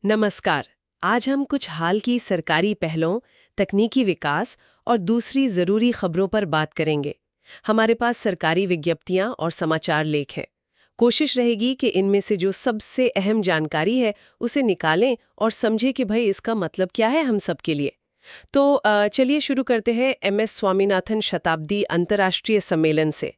नमस्कार। आज हम कुछ हाल की सरकारी पहलों, तकनीकी विकास और दूसरी जरूरी खबरों पर बात करेंगे। हमारे पास सरकारी विज्ञप्तियां और समाचार लेख हैं। कोशिश रहेगी कि इनमें से जो सबसे अहम जानकारी है उसे निकालें और समझें कि भाई इसका मतलब क्या है हम सब के लिए। तो चलिए शुरू करते हैं MS स्वामीनाथन शताब्दी अंतर्राष्ट्रीय सम्मेलन से।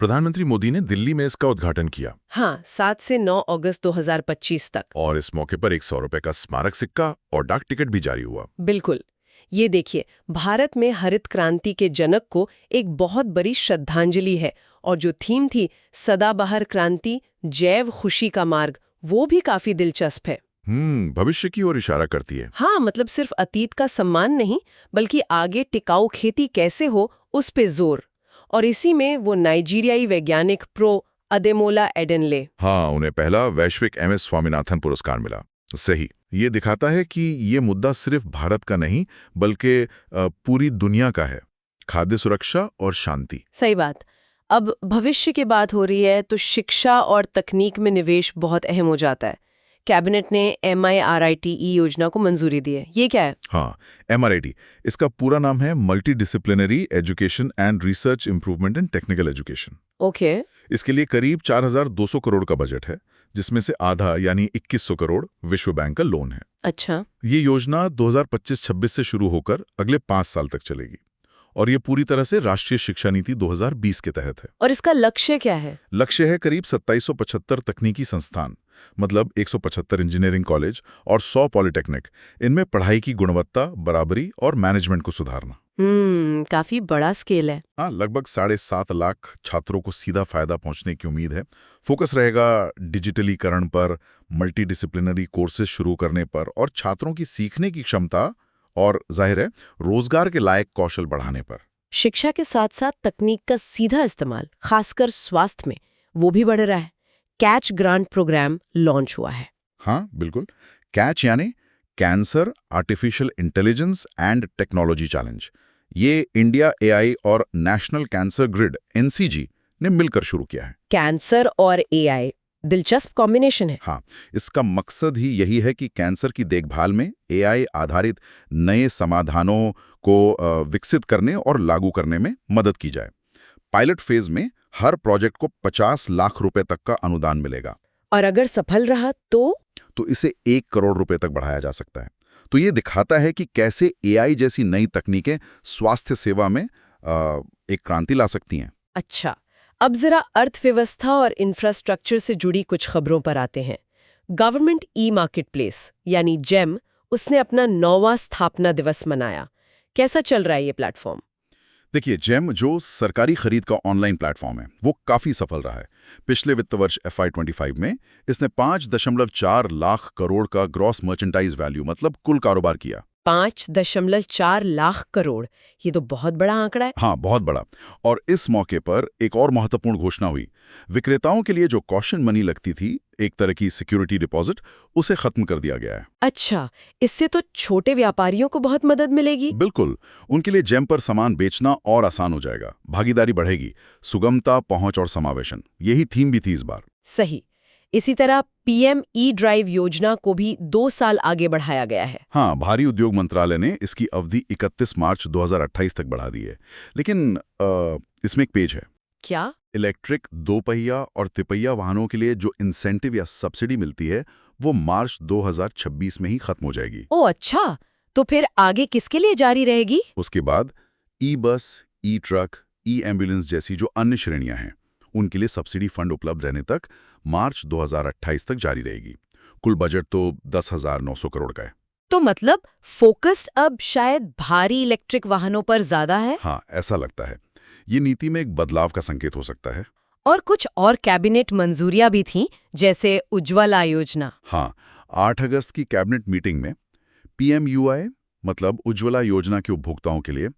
प्रधानमंत्री मोदी ने दिल्ली में इसका उद्घाटन किया। हाँ, 7 से 9 अगस्त 2025 तक। और इस मौके पर 100 रुपए का स्मारक सिक्का और डाक टिकट भी जारी हुआ। बिल्कुल। ये देखिए, भारत में हरित क्रांति के जनक को एक बहुत बड़ी श्रद्धांजलि है और जो थीम थी सदाबहार क्रांति जैव खुशी का मार्ग, वो भी काफी दिलचस्प है। भविष्य की ओर इशारा करती है। हाँ, मतलब सिर्फ अतीत का सम्मान नहीं, बल्कि आगे टिकाऊ खेती कैसे हो उस पे जोर। और इसी में वो नाइजीरियाई वैज्ञानिक प्रो अदेमोला एडेनले। हाँ, उन्हें पहला वैश्विक MS स्वामीनाथन पुरस्कार मिला। सही। ये दिखाता है कि ये मुद्दा सिर्फ भारत का नहीं बल्कि पूरी दुनिया का है। खाद्य सुरक्षा और शांति। सही बात। अब भविष्य की बात हो रही है तो शिक्षा और तकनीक में निवेश बहुत अहम हो जाता है। कैबिनेट ने MIRITE योजना को मंजूरी दी है। ये क्या है? हाँ, MRIT। इसका पूरा नाम है multi disciplinary education and research improvement in technical education. Okay. इसके लिए करीब 4200 करोड़ का बजट है, जिसमें से आधा यानी 2100 करोड़ विश्व बैंक का लोन है। अच्छा। ये योजना 2025-26 से शुरू होकर अगले 5 साल तक चलेगी और ये पूरी तरह से राष्ट्रीय शिक्षा नीति 2020 के तहत है। और इसका लक्ष्य क्या है? लक्ष्य है करीब 2775 तकनीकी संस्थान, मतलब 175 इंजीनियरिंग कॉलेज और 100 पॉलिटेक्निक, इनमें पढ़ाई की गुणवत्ता, बराबरी और मैनेजमेंट को सुधारना। काफी बड़ा स्केल है। हाँ, लगभग 7.5 लाख छात्रों को सीधा फायदा पहुंचने की उम्मीद है। फोकस रहेगा डिजिटलीकरण पर, मल्टी डिसिप्लिनरी कोर्सेज शुरू करने पर और छात्रों की सीखने की क्षमता और जाहिर है रोजगार के लायक कौशल बढ़ाने पर। शिक्षा के साथ साथ तकनीक का सीधा इस्तेमाल, खासकर स्वास्थ्य में, वो भी बढ़ रहा है। कैच ग्रांट प्रोग्राम लॉन्च हुआ है। हाँ, बिल्कुल। कैच यानी cancer artificial intelligence and technology challenge. ये इंडिया AI और नेशनल कैंसर ग्रिड NCG ने मिलकर शुरू किया है। कैंसर और AI, दिलचस्प कॉम्बिनेशन है। हाँ, इसका मकसद ही यही है कि कैंसर की देखभाल में AI आधारित नए समाधानों को विकसित करने और लागू करने में मदद की जाए। पायलट फेज में हर प्रोजेक्ट को 50 लाख रुपए तक का अनुदान मिलेगा। और अगर सफल रहा तो इसे 1 करोड़ रुपए तक बढ़ाया जा सकता है। तो ये दिखाता है कि कैसे AI जैसी नई तकनीकें स्वास्थ्य सेवा में एक क्रांति ला सकती हैं। अच्छा, अब जरा अर्थव्यवस्था और इंफ्रास्ट्रक्चर से जुड़ी कुछ खबरों पर आते हैं। गवर्नमेंट E-मार्केटप्लेस यानी GEM, उसने अपना 9वां स्थापना दिवस मनाया। कैसा चल रहा है ये प्लेटफॉर्म? देखिए, GEM जो सरकारी खरीद का ऑनलाइन प्लेटफॉर्म है, वो काफी सफल रहा है। पिछले वित्त वर्ष FY25 में इसने 5.4 लाख करोड़ का ग्रॉस मर्चेंडाइज वैल्यू, मतलब कुल कारोबार किया। 5.4 लाख करोड़, ये तो बहुत बड़ा आंकड़ा है। हाँ, बहुत बड़ा। और इस मौके पर एक और महत्वपूर्ण घोषणा हुई। विक्रेताओं के लिए जो कॉशन मनी लगती थी, एक तरह की सिक्योरिटी डिपॉजिट, उसे खत्म कर दिया गया है। अच्छा, इससे तो छोटे व्यापारियों को बहुत मदद मिलेगी। बिल्कुल, उनके लिए GEM पर सामान बेचना और आसान हो जाएगा, भागीदारी बढ़ेगी, सुगमता, पहुंच और समावेशन, यही थीम भी थी इस बार। सही। इसी तरह PM E-ड्राइव योजना को भी 2 साल आगे बढ़ाया गया है। हाँ, भारी उद्योग मंत्रालय ने इसकी अवधि 31 मार्च 2028 तक बढ़ा दी है। लेकिन इसमें एक पेज है। क्या? इलेक्ट्रिक 2 पहिया और तिपहिया वाहनों के लिए जो इंसेंटिव या सब्सिडी मिलती है, वो मार्च 2026 में ही खत्म हो जाएगी। ओह अच्छा, तो फिर आगे किसके लिए जारी रहेगी? उसके बाद E-बस, E-ट्रक, E-एम्बुलेंस जैसी जो अन्य श्रेणियां हैं, उनके लिए सब्सिडी फंड उपलब्ध रहने तक मार्च 2028 तक जारी रहेगी। कुल बजट तो 10,900 करोड़ का है। तो मतलब फोकस अब शायद भारी इलेक्ट्रिक वाहनों पर ज्यादा है। हाँ, ऐसा लगता है। ये नीति में एक बदलाव का संकेत हो सकता है। और कुछ और कैबिनेट मंजूरियां भी थीं, जैसे उज्ज्वला योजना। हाँ, 8 अगस्त की कैबिनेट मीटिंग में PMUI, मतलब उज्ज्वला योजना के उपभोक्ताओं के लिए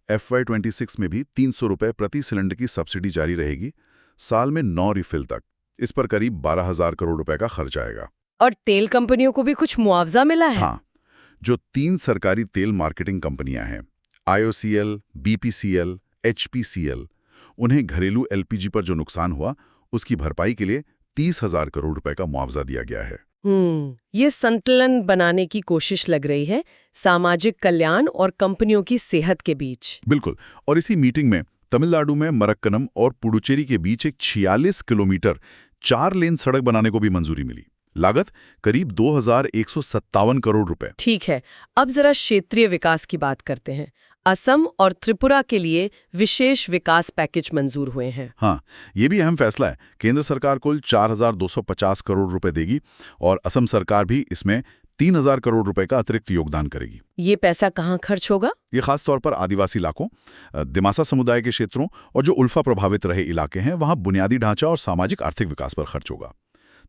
FY26 में भी 300 रुपए प्रति सिलेंडर की सब्सिडी जारी रहेगी, साल में 9 रिफिल तक। इस पर करीब 12,000 करोड़ रुपए का खर्च आएगा। और तेल कंपनियों को भी कुछ मुआवजा मिला है। हाँ, जो 3 सरकारी तेल मार्केटिंग कंपनियां हैं, IOCL, BPCL, HPCL, उन्हें घरेलू LPG पर जो नुकसान हुआ, उसकी भरपाई के लिए 30,000 करोड़ रुपए का मुआवजा दिया गया है। ये संतुलन बनाने की कोशिश लग रही है सामाजिक कल्याण और कंपनियों की सेहत के बीच। बिल्कुल। और इसी मीटिंग में तमिलनाडु में मरक्कनम और पुडुचेरी के बीच एक 46 किलोमीटर 4 लेन सड़क बनाने को भी मंजूरी मिली। लागत करीब 2157 करोड़ रुपए। ठीक है, अब जरा क्षेत्रीय विकास की बात करते हैं। असम और त्रिपुरा के लिए विशेष विकास पैकेज मंजूर हुए हैं। हाँ, ये भी अहम फैसला है। केंद्र सरकार कुल 4250 करोड़ रुपए देगी और असम सरकार भी इसमें 3000 करोड़ रुपए का अतिरिक्त योगदान करेगी। ये पैसा कहाँ खर्च होगा? ये खास तौर पर आदिवासी इलाकों, दिमासा समुदाय के क्षेत्रों और जो उल्फा प्रभावित रहे इलाके हैं वहां बुनियादी ढांचा और सामाजिक आर्थिक विकास पर खर्च होगा।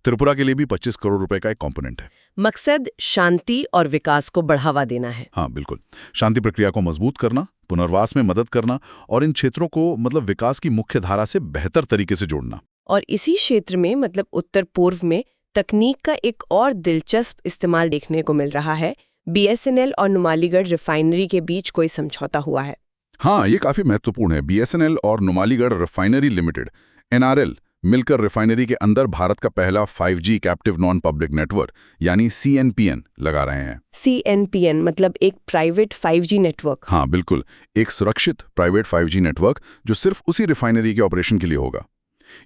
त्रिपुरा के लिए भी 25 करोड़ रुपए का एक कंपोनेंट है। मकसद शांति और विकास को बढ़ावा देना है। हाँ बिल्कुल, शांति प्रक्रिया को मजबूत करना, पुनर्वास में मदद करना और इन क्षेत्रों को विकास की मुख्य धारा से बेहतर तरीके से जोड़ना। और इसी क्षेत्र में उत्तर पूर्व में तकनीक का एक और दिलचस्प इस्तेमाल देखने को मिल रहा है। BSNL और नुमालीगढ़ रिफाइनरी के बीच कोई समझौता हुआ है। हाँ, ये काफी महत्वपूर्ण है। BSNL और नुमालीगढ़ रिफाइनरी लिमिटेड NRL मिलकर रिफाइनरी के अंदर भारत का पहला 5G captive non public network यानी CNPN लगा रहे हैं। CNPN मतलब एक प्राइवेट 5G नेटवर्क। हाँ बिल्कुल, एक सुरक्षित प्राइवेट 5G नेटवर्क जो सिर्फ उसी रिफाइनरी के ऑपरेशन के लिए होगा।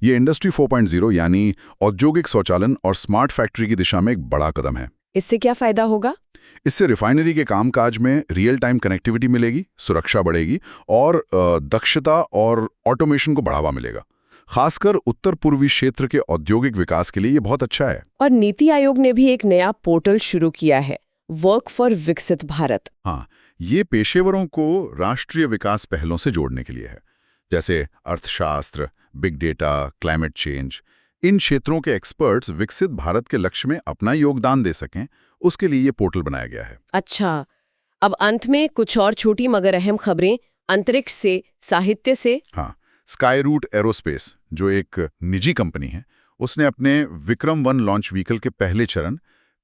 ये इंडस्ट्री 4.0 यानी औद्योगिक स्वचालन और स्मार्ट फैक्ट्री की दिशा में एक बड़ा कदम है। इससे क्या फायदा होगा? इससे रिफाइनरी के कामकाज में रियल टाइम कनेक्टिविटी मिलेगी, सुरक्षा बढ़ेगी और दक्षता और ऑटोमेशन को बढ़ावा मिलेगा। खासकर उत्तर पूर्वी क्षेत्र के औद्योगिक विकास के लिए ये बहुत अच्छा है। और नीति आयोग ने भी एक नया पोर्टल शुरू किया है, वर्क फॉर विकसित भारत। हाँ, ये पेशेवरों को राष्ट्रीय विकास पहलों से जोड़ने के लिए है, जैसे अर्थशास्त्र, बिग डेटा, क्लाइमेट चेंज। इन क्षेत्रों के एक्सपर्ट्स विकसित भारत के लक्ष्य में अपना योगदान दे सकें, उसके लिए ये पोर्टल बनाया गया है। अच्छा, अब अंत में कुछ और छोटी मगर अहम खबरें अंतरिक्ष से, साहित्य से। हाँ, स्काईरूट एरोस्पेस जो एक निजी कंपनी है, उसने अपने विक्रम-1 लॉन्च व्हीकल के पहले चरण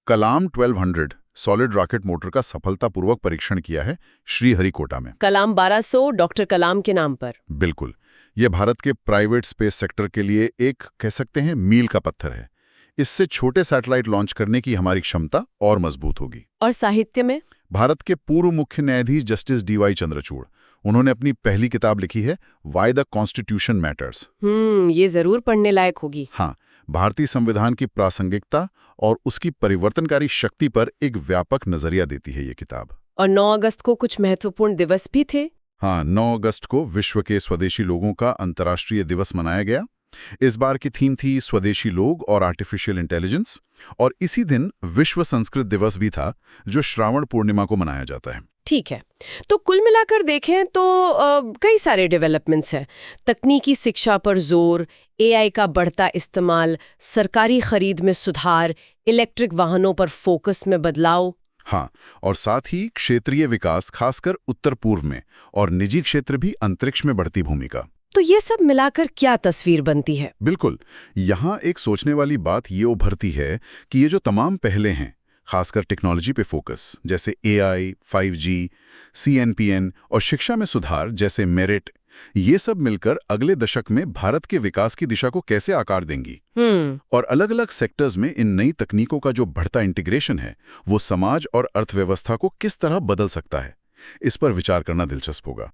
कलाम 1200 सॉलिड रॉकेट मोटर का सफलतापूर्वक परीक्षण किया है श्रीहरिकोटा में। कलाम 1200 डॉक्टर कलाम के नाम पर। बिल्कुल, यह भारत के प्राइवेट स्पेस सेक्टर के लिए एक कह सकते हैं मील का पत्थर है। इससे छोटे सैटेलाइट लॉन्च करने की हमारी क्षमता और मजबूत होगी। और साहित्य में भारत के पूर्व मुख्य न्यायाधीश जस्टिस DY चंद्रचूड़, उन्होंने अपनी पहली किताब लिखी है वाई द कॉन्स्टिट्यूशन मैटर्स। ये जरूर पढ़ने लायक होगी। हाँ, भारतीय संविधान की प्रासंगिकता और उसकी परिवर्तनकारी शक्ति पर एक व्यापक नजरिया देती है ये किताब। और 9 अगस्त को कुछ महत्वपूर्ण दिवस भी थे। हाँ, 9 अगस्त को विश्व के स्वदेशी लोगों का अंतर्राष्ट्रीय दिवस मनाया गया। इस बार की थीम थी स्वदेशी लोग और आर्टिफिशियल इंटेलिजेंस, और इसी दिन विश्व संस्कृत दिवस भी था जो श्रावण पूर्णिमा को मनाया जाता है। ठीक है, तो कुल मिलाकर देखें तो कई सारे डेवलपमेंट्स हैं। तकनीकी शिक्षा पर जोर, AI का बढ़ता इस्तेमाल, सरकारी खरीद में सुधार, इलेक्ट्रिक वाहनों पर फोकस में बदलाव। हाँ, और साथ ही क्षेत्रीय विकास, खासकर उत्तर पूर्व में, और निजी क्षेत्र भी अंतरिक्ष में बढ़ती भूमिका। तो ये सब मिलाकर क्या तस्वीर बनती है? बिल्कुल, यहाँ एक सोचने वाली बात ये उभरती है कि ये जो तमाम पहले हैं, खासकर टेक्नोलॉजी पे फोकस जैसे AI, 5G, CNPN और शिक्षा में सुधार जैसे मेरिट, ये सब मिलकर अगले दशक में भारत के विकास की दिशा को कैसे आकार देंगी। और अलग अलग सेक्टर्स में इन नई तकनीकों का जो बढ़ता इंटीग्रेशन है, वो समाज और अर्थव्यवस्था को किस तरह बदल सकता है, इस पर विचार करना दिलचस्प होगा।